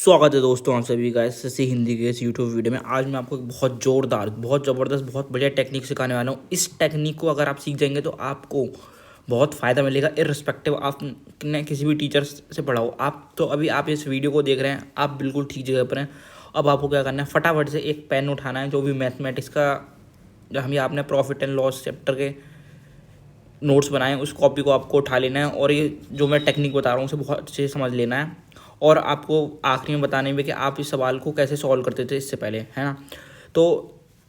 स्वागत है दोस्तों आप सभी का एसएससी हिंदी के इस यूट्यूब वीडियो में। आज मैं आपको एक बहुत ज़ोरदार, बहुत ज़बरदस्त, बहुत बढ़िया टेक्निक सिखाने वाला हूँ। इस टेक्निक को अगर आप सीख जाएंगे तो आपको बहुत फ़ायदा मिलेगा, इर्रिस्पेक्टिव आपने किसी भी टीचर से पढ़ा हो। आप इस वीडियो को देख रहे हैं, आप बिल्कुल ठीक जगह पर हैं। अब आपको क्या करना है, फटाफट से एक पेन उठाना है, जो भी मैथमेटिक्स का जो हम आपने प्रॉफिट एंड लॉस चैप्टर के नोट्स बनाए उस कॉपी को आपको उठा लेना है, और ये जो मैं टेक्निक बता रहा हूँ उसे बहुत अच्छे से समझ लेना है। और आपको आखिरी में बताने में कि आप इस सवाल को कैसे सॉल्व करते थे इससे पहले, है ना। तो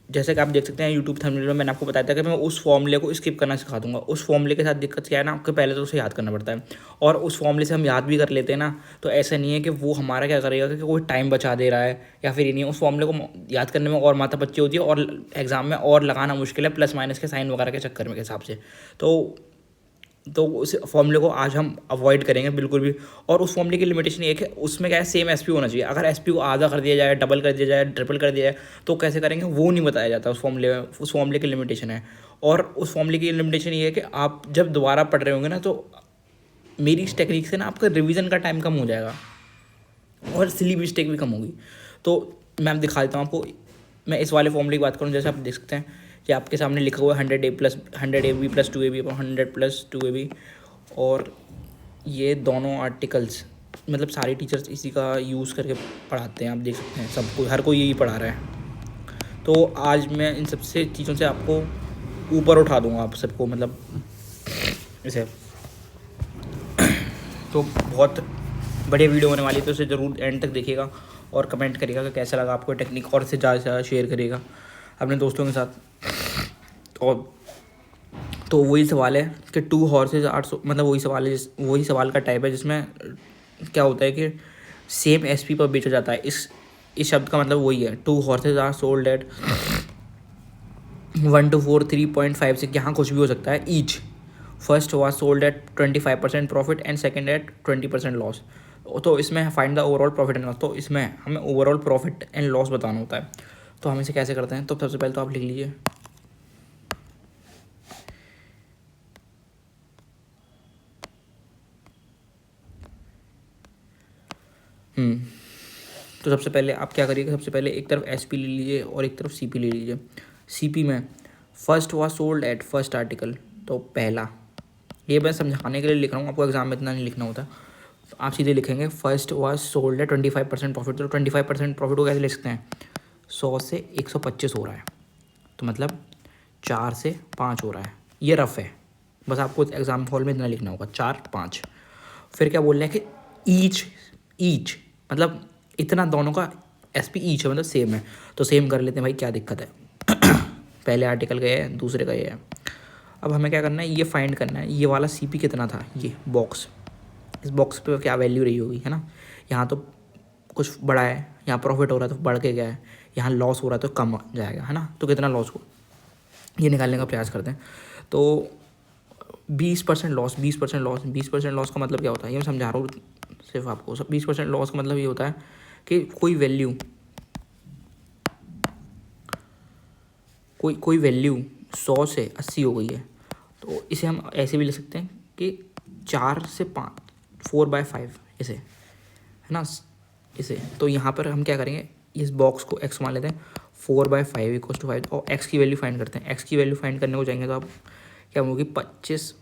जैसे कि आप देख सकते हैं यूट्यूब थंबनेल में मैंने आपको बताया था कि मैं उस फॉर्मूले को स्किप करना सिखा दूंगा। उस फॉर्मूले के साथ दिक्कत क्या है ना, आपको पहले तो उसे याद करना पड़ता है, और उस फॉर्मूले से हम याद भी कर लेते हैं ना, तो ऐसा नहीं है कि वो हमारा क्या करेगा कि कोई टाइम बचा दे रहा है या फिर ये नहीं है। उस फॉर्मूले को याद करने में और माथा पच्ची होती है, और एग्जाम में और लगाना मुश्किल है, प्लस माइनस के साइन वगैरह के चक्कर में के हिसाब से। तो उस फॉर्मूले को आज हम अवॉइड करेंगे बिल्कुल भी। और उस फॉर्मूले की लिमिटेशन एक है, उसमें क्या है, सेम एसपी होना चाहिए। अगर एसपी को आधा कर दिया जाए, डबल कर दिया जाए, ट्रिपल कर दिया जाए, तो कैसे करेंगे वो नहीं बताया जाता उस फॉर्मूले में। उस फॉर्मूले की लिमिटेशन है, और उस फॉर्मूले की लिमिटेशन ये है कि आप जब दोबारा पढ़ रहे होंगे ना, तो मेरी इस टेक्निक से ना आपका रिविज़न का टाइम कम हो जाएगा और सिली मिस्टेक भी कम होगी। तो मैं दिखा देता हूँ आपको। मैं इस वाले फॉर्मूले की बात करूँ, जैसे आप देख सकते हैं कि आपके सामने लिखा हुआ है 100 AB + 2AB, 100 + 2AB, और ये दोनों आर्टिकल्स मतलब सारे टीचर्स इसी का यूज़ करके पढ़ाते हैं। आप देख सकते हैं सब कोई, हर कोई यही पढ़ा रहा है। तो आज मैं इन सबसे चीज़ों से आपको ऊपर उठा दूंगा, आप सबको, मतलब इसे। तो बहुत बढ़िया वीडियो होने वाली है, तो इसे ज़रूर एंड तक देखिएगा और कमेंट करिएगा कि कैसा लगा आपको टेक्निक, और इसे ज़्यादा से ज़्यादा शेयर करिएगा अपने दोस्तों के साथ। और तो वही सवाल है कि 2 हॉर्सेज 800, मतलब वही सवाल का टाइप है जिसमें क्या होता है कि सेम एसपी पर बेचा जाता है। इस शब्द का मतलब वही है, 2 horses are sold at 1 to 4 3.56, यहाँ कुछ भी हो सकता है। Each first was sold at 25% profit and second at 20% loss. तो इसमें find the overall profit and loss, तो इसमें हमें ओवरऑल प्रॉफिट एंड लॉस बताना होता है। तो हम इसे कैसे करते हैं, तो सबसे पहले तो आप लिख लीजिए तो सबसे पहले आप क्या करिएगा, सबसे पहले एक तरफ एस पी ले लीजिए और एक तरफ सी पी ले लीजिए। सी पी में first was sold at first article, तो पहला, ये मैं समझाने के लिए लिख रहा हूँ, आपको एग्जाम में इतना नहीं लिखना होता। तो आप सीधे लिखेंगे first was sold at 25% profit. तो 25% प्रॉफिट को कैसे लिख सकते हैं, 100 से 125 हो रहा है, तो मतलब 4 से 5 हो रहा है। ये रफ है, बस आपको एग्जाम हॉल में इतना लिखना होगा, 4 5। फिर क्या बोल रहे हैं कि ईच ईच मतलब इतना, दोनों का एस पी ईच है, मतलब सेम है। तो सेम कर लेते हैं भाई, क्या दिक्कत है। पहले आर्टिकल का ये है, दूसरे का ये है। अब हमें क्या करना है, ये फाइंड करना है ये वाला सी पी कितना था, ये बॉक्स, इस बॉक्स पे क्या वैल्यू रही होगी, है ना। यहाँ तो कुछ बड़ा है, यहाँ प्रॉफिट हो रहा है तो बढ़ के गया है, यहाँ लॉस हो रहा है तो कम जाएगा, है ना। तो कितना लॉस हो, ये निकालने का प्रयास करते हैं। तो 20% लॉस, 20% लॉस, 20% लॉस का मतलब क्या होता है, ये मैं समझा रहा हूँ सिर्फ आपको। 20% लॉस का मतलब ये होता है कि कोई वैल्यू 100 से 80 हो गई है, तो इसे हम ऐसे भी ले सकते हैं कि 4 से 5, 4/5 इसे, है ना, इसे। तो यहाँ पर हम क्या करेंगे, इस बॉक्स को एक्स मान लेते हैं, 4/5 = 5, और एक्स की वैल्यू फाइंड करते हैं। एक्स की वैल्यू फाइंड करने को जाएंगे तो आप क्या होगी, 25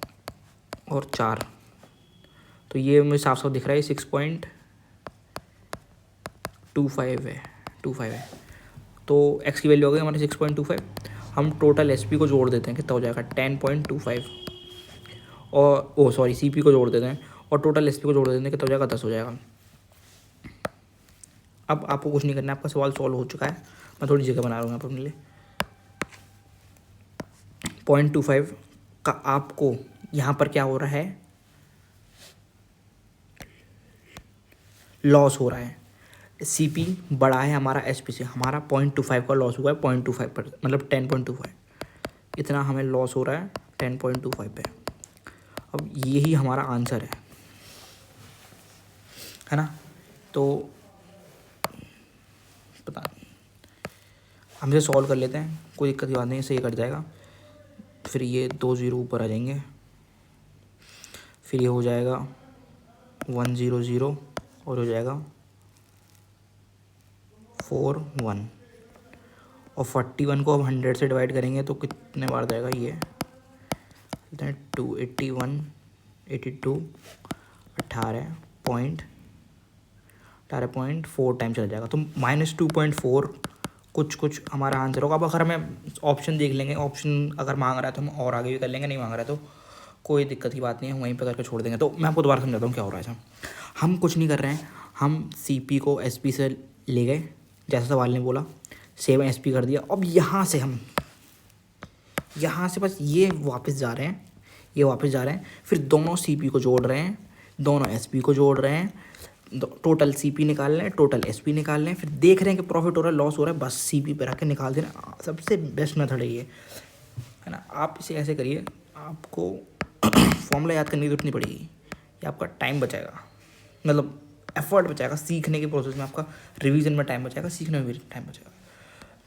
और 4, तो ये मुझे साफ साफ दिख रहा है 6.25 है, 25 है। तो एक्स की वैल्यू हो गई हमारे 6.25। हम टोटल एस पी को जोड़ देते हैं, कितना हो जाएगा 10.25, और सॉरी सी पी को जोड़ देते हैं और टोटल एस पी को जोड़ देते हैं, कितना हो जाएगा 10 हो जाएगा। अब आपको कुछ नहीं करना है, आपका सवाल सॉल्व हो चुका है। मैं थोड़ी जगह बना रहा हूँ यहाँ पर अपने लिए। 0.25 का आपको यहाँ पर क्या हो रहा है, लॉस हो रहा है। सी पी बड़ा है हमारा एस पी से, हमारा 0.25 का लॉस हुआ है, 0.25 पर, मतलब 10.25, इतना हमें लॉस हो रहा है 10.25 पे। अब यही हमारा आंसर है ना। तो पता नहीं, हम इसे सॉल्व कर लेते हैं, कोई दिक्कत की बात नहीं, सही कट जाएगा। फिर ये 2 0 ऊपर आ जाएंगे, फिर ये हो जाएगा 1 0 0, और हो जाएगा 41 और 41 को अब 100 से डिवाइड करेंगे तो कितने बार जाएगा ये 281 82 18.4 टाइम चला जाएगा तो -2.4 कुछ हमारा आंसर होगा। अब अगर हमें ऑप्शन देख लेंगे, ऑप्शन अगर मांग रहा है तो हम और आगे भी कर लेंगे, नहीं मांग रहा है तो कोई दिक्कत की बात नहीं है, हम वहीं पे करके छोड़ देंगे। तो मैं आपको दोबारा समझाता हूँ क्या हो रहा है। हम कुछ नहीं कर रहे हैं, हम CP को SP से ले गए जैसा सवाल ने बोला, सेम SP कर दिया। अब यहाँ से बस ये वापस जा रहे हैं, फिर दोनों CP को जोड़ रहे हैं, दोनों SP को जोड़ रहे हैं, टोटल CP निकाल रहे हैं, टोटल SP निकाल रहे हैं, फिर देख रहे हैं कि प्रॉफिट हो रहा है लॉस हो रहा है, बस CP पे रख के निकाल दे रहे हैं। सबसे बेस्ट मेथड है ये, है ना। आप इसे ऐसे करिए, आपको फॉर्मूला याद करने की जरूरत नहीं पड़ेगी, ये आपका टाइम बचाएगा, मतलब एफर्ट बचाएगा, सीखने के प्रोसेस में आपका रिवीजन में टाइम बचाएगा, सीखने में भी टाइम बचाएगा।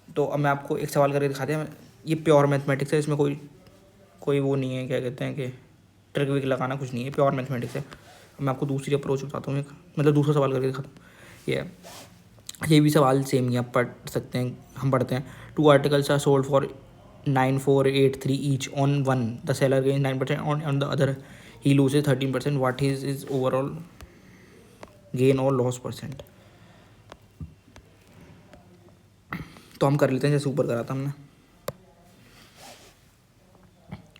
तो अब मैं आपको एक सवाल करके दिखाते हैं, ये प्योर मैथमेटिक्स है, इसमें कोई वो नहीं है, क्या कहते हैं कि ट्रिक विक लगाना कुछ नहीं है, प्योर मैथमेटिक्स है। अब मैं आपको दूसरी अप्रोच बताता हूँ, मतलब दूसरा सवाल करके दिखाता हूँ। ये भी सवाल सेम ही आप पढ़ सकते हैं, हम पढ़ते हैं। 2 articles are sold for 9483 each on one, the seller gain 9% on the other he loses 13%, what is overall gain और लॉस %। तो हम कर लेते हैं जैसे ऊपर करा था हमने,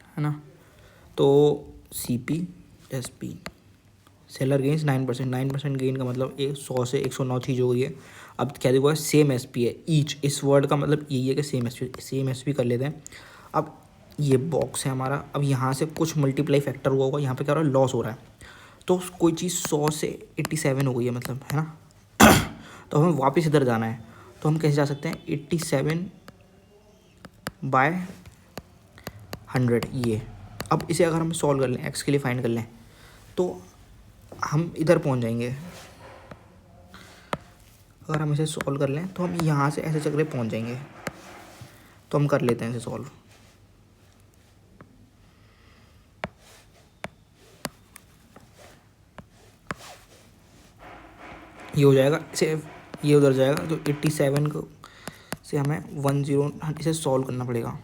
है ना। तो CP SP seller gains 9% gain का मतलब 100 से 109 चीज़ हो गई है। अब क्या देखो है, सेम SP है ईच, इस वर्ड का मतलब यही है कि सेम SP कर लेते हैं। अब ये बॉक्स है हमारा, अब यहाँ से कुछ मल्टीप्लाई फैक्टर हुआ होगा, यहाँ पे क्या हो रहा है, लॉस हो रहा है। तो कोई चीज़ 100 से 87 हो गई है, मतलब, है ना। तो हमें वापस इधर जाना है, तो हम कैसे जा सकते हैं, 87/100 ये। अब इसे अगर हम सॉल्व कर लें, x के लिए फाइंड कर लें, तो हम इधर पहुंच जाएंगे। अगर हम इसे सॉल्व कर लें तो हम यहाँ से ऐसे चक्कर पहुंच जाएंगे। तो हम कर लेते हैं इसे सॉल्व। ये हो जाएगा, इसे ये उधर जाएगा, तो 87 को से हमें 10 इसे सॉल्व करना पड़ेगा।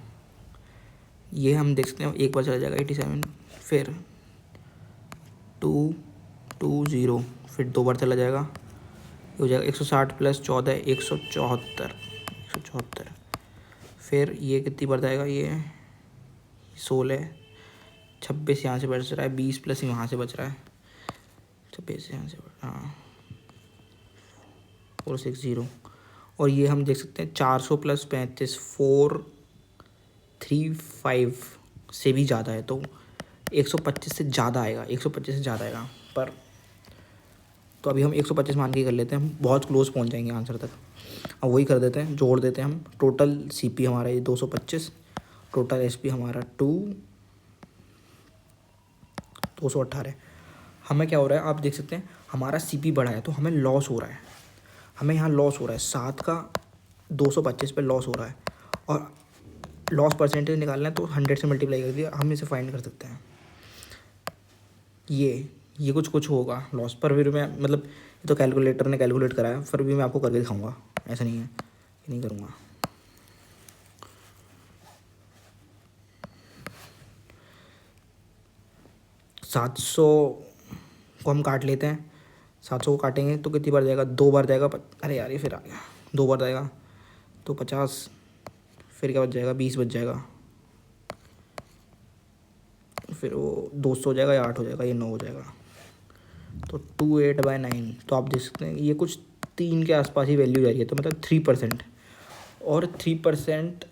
ये हम देख सकते हैं, एक बार चला जाएगा 87, फिर 220, फिर 2 बार चला जाएगा, हो जाएगा 160 + 14 174। फिर ये कितनी बार जाएगा, ये 16, 26 यहाँ से बच रहा है, 20 प्लस यहाँ से बच रहा है, 26 यहाँ से, हाँ 460। और ये हम देख सकते हैं 400 + 35 435 से भी ज़्यादा है, तो 125 से ज़्यादा आएगा, 125 से ज़्यादा आएगा। पर तो अभी हम 125 मान के कर लेते हैं, हम बहुत क्लोज पहुंच जाएंगे आंसर तक। अब वही कर देते हैं, जोड़ देते हैं हम। टोटल CP हमारा ये 225, टोटल SP हमारा 218। हमें क्या हो रहा है, आप देख सकते हैं हमारा CP बढ़ा है, तो हमें लॉस हो रहा है, हमें यहाँ लॉस हो रहा है, 7 का 225 पे लॉस हो रहा है। और लॉस परसेंटेज निकालना है तो 100 से मल्टीप्लाई कर दिया, हम इसे फाइंड कर सकते हैं। ये कुछ होगा लॉस पर, फिर मैं मतलब ये तो कैलकुलेटर ने कैलकुलेट कराया, फिर भी मैं आपको करके दिखाऊंगा, ऐसा नहीं है कि नहीं करूँगा। सात सौ को हम काट लेते हैं, 700 को काटेंगे तो कितनी बार जाएगा, 2 बार जाएगा। अरे यार ये फिर आ गया, 2 बार जाएगा तो 50, फिर क्या बच जाएगा, 20 बच जाएगा, फिर वो 200 हो जाएगा या 8 हो जाएगा, ये 9 हो जाएगा, तो 28/9। तो आप देख सकते हैं ये कुछ 3 के आसपास ही वैल्यू जा रही है, तो मतलब 3%। और 3%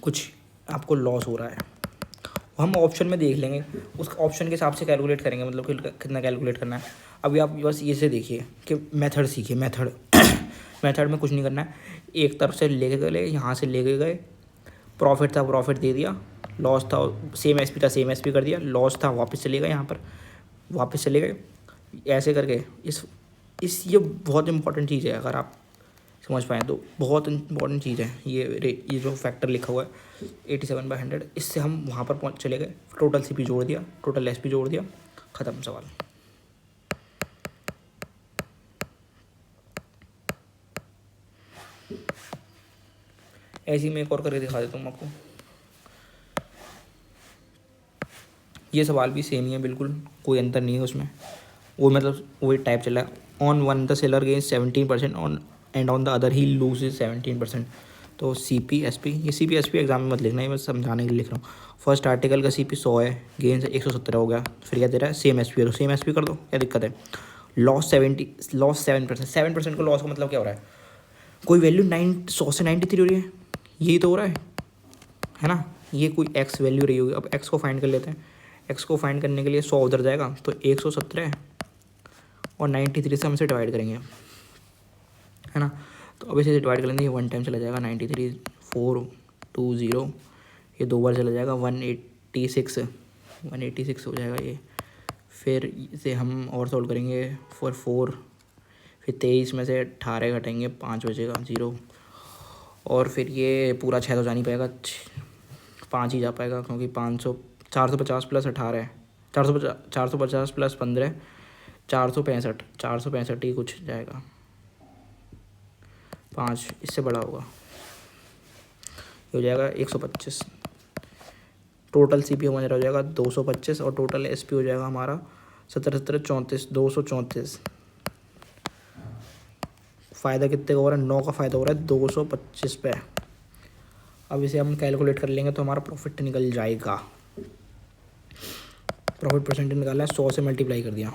कुछ आपको लॉस हो रहा है। हम ऑप्शन में देख लेंगे, उस ऑप्शन के हिसाब से कैलकुलेट करेंगे, मतलब कि कितना कैलकुलेट करना है। अभी आप बस ये से देखिए कि मेथड सीखिए, मेथड मेथड में कुछ नहीं करना है, एक तरफ से लेके गए, यहाँ से लेके गए, प्रॉफिट था प्रॉफिट दे दिया, लॉस था सेम SP था सेम SP कर दिया, लॉस था वापस चले गए, यहाँ पर वापस चले गए, ऐसे करके। ये बहुत इंपॉर्टेंट चीज़ है, अगर आप समझ पाएँ तो बहुत इंपॉर्टेंट चीज़ है ये जो फैक्टर लिखा हुआ है 87/100, इससे हम वहाँ पर पहुँच चले गए, टोटल CP जोड़ दिया, टोटल SP जोड़ दिया, ख़त्म सवाल। ऐसे ही मैं एक और करके दिखा देता हूँ आपको। ये सवाल भी सेम ही है, बिल्कुल कोई अंतर नहीं है उसमें, वो मतलब वही टाइप चला है। On one the seller gains 17% on and on the other he loses 17%। तो CP/SP, ये CP/SP एग्जाम में मत लिखना, ये मैं समझाने के लिए लिख रहा हूँ। फर्स्ट आर्टिकल का CP 100 है, गेन्स 117 हो गया, फिर क्या दे रहा है, सेम SP है तो सेम SP कर दो, क्या दिक्कत है। लॉस 7%, 7% को लॉस का मतलब क्या हो रहा है, कोई वैल्यू 100 से 93 हो रही है, यही तो हो रहा है ना। ये कोई एक्स वैल्यू रही होगी, अब एक्स को फाइंड कर लेते हैं। एक्स को फाइंड करने के लिए 100 उधर जाएगा तो 117 और 93 से हम इसे डिवाइड करेंगे, है ना। तो अब इसे डिवाइड कर लेंगे, ये 1 टाइम चला जाएगा, 93 420, ये 2 बार चला जाएगा, 186 हो जाएगा ये। फिर इसे हम और सोल्व करेंगे फॉर 4, फिर 23 में से 18 घटेंगे, 5 बचेगा 0, और फिर ये पूरा 6 तो जा नहीं पाएगा, 5 ही जा पाएगा, क्योंकि 450 प्लस 18 है, 450 प्लस 15 465 ही कुछ जाएगा, 5 इससे बड़ा होगा, ये हो जाएगा 125। टोटल CP हमारा हो जाएगा 225 और टोटल SP हो जाएगा हमारा 234। फ़ायदा कितने का हो रहा है, 9 का फ़ायदा हो रहा है 225 पे। अब इसे हम कैलकुलेट कर लेंगे तो हमारा प्रॉफिट निकल जाएगा। प्रॉफिट परसेंटेज निकाला है, 100 से मल्टीप्लाई कर दिया।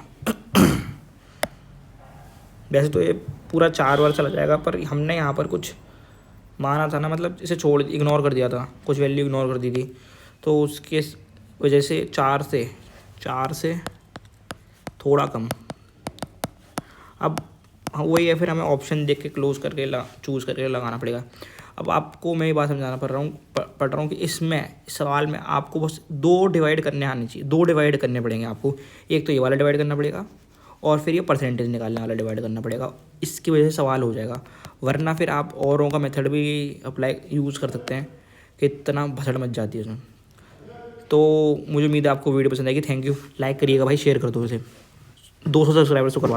वैसे तो ये पूरा 4 बार चला जाएगा, पर हमने यहाँ पर कुछ माना था ना, मतलब इसे इग्नोर कर दिया था, कुछ वैल्यू इग्नोर कर दी थी, तो उसके वजह से 4 से थोड़ा कम। अब हाँ वही है, फिर हमें ऑप्शन देख के चूज़ करके लगाना पड़ेगा। अब आपको मैं ये बात समझाना पड़ रहा हूँ कि इस सवाल में आपको बस 2 डिवाइड करने आने चाहिए, 2 डिवाइड करने पड़ेंगे आपको। एक तो ये वाला डिवाइड करना पड़ेगा और फिर ये परसेंटेज निकालने वाला डिवाइड करना पड़ेगा, इसकी वजह से सवाल हो जाएगा। वरना फिर आप औरों का मेथड भी यूज़ कर सकते हैं कि इतना भसड़ मच जाती है उसमें। तो मुझे उम्मीद है आपको वीडियो पसंद आएगी। थैंक यू, लाइक करिएगा भाई, शेयर कर दो इसे, 200 सब्सक्राइबर्स को करवा